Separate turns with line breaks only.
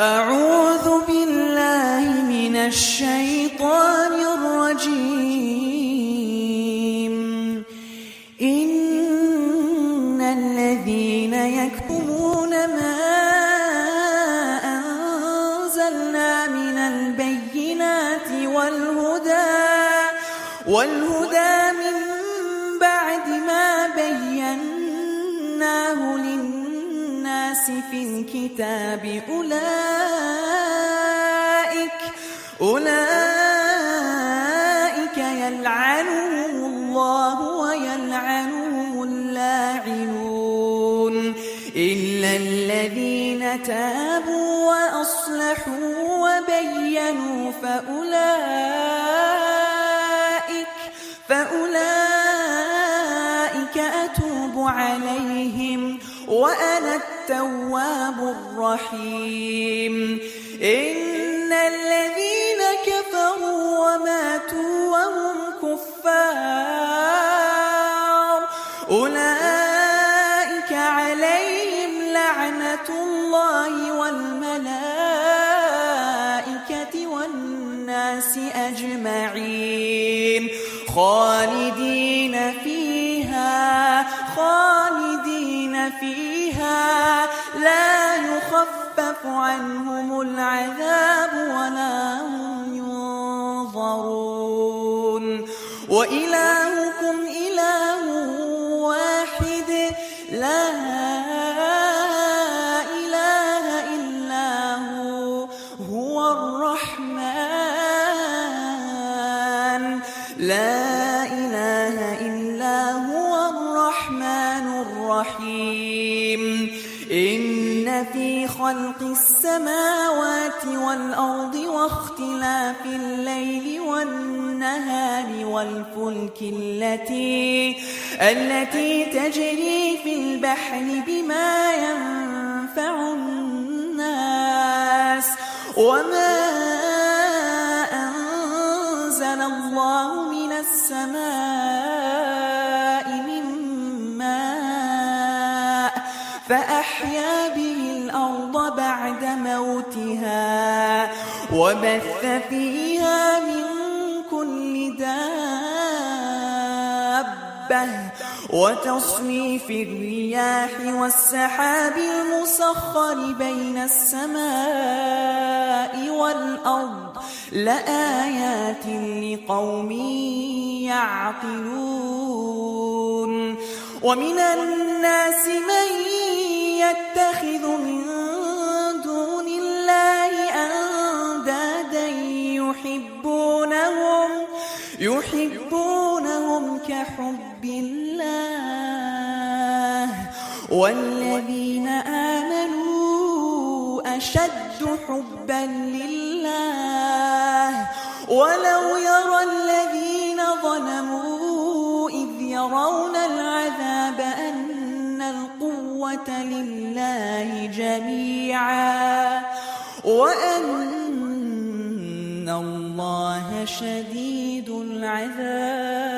أعوذ بالله من الشيطان الرجيم. إن الذين يكتمون ما أنزلنا من البينات والهدى من بعد ما بيناه للناس في الكتاب أولئك يلعنهم الله ويلعنهم اللاعنون إلا الذين تابوا وأصلحوا وبينوا فأولئك أتوب عليهم وأنا التواب الرحيم. إن الذين كفروا وماتوا وهم كفار أولئك عليهم لعنة الله والملائكة والناس أجمعين خالدين فيها لا يخفف عنهم العذاب ولا هم ينظرون. وإلهكم إله واحد لا إله إلا هو الرحمن الرحيم. إن في خلق السماوات والأرض واختلاف الليل والنهار والفلك التي تجري في البحر بما ينفع الناس وما أنزل الله من السماء من ماء فأحيا به الأرض بعد موتها وبث فيها من كل دابة وتصريف الرياح والسحاب المسخر بين السماء والأرض لآيات لقوم يعقلون. ومن الناس من يتخذ من دون الله أندادا يحبونهم كحب الله والذين آمنوا أشد حبا لله ولو يرى الذين ظلموا إذ يرون العذاب أن القوة لله جميعا وأن الله شديد العذاب.
الله شديد العذاب.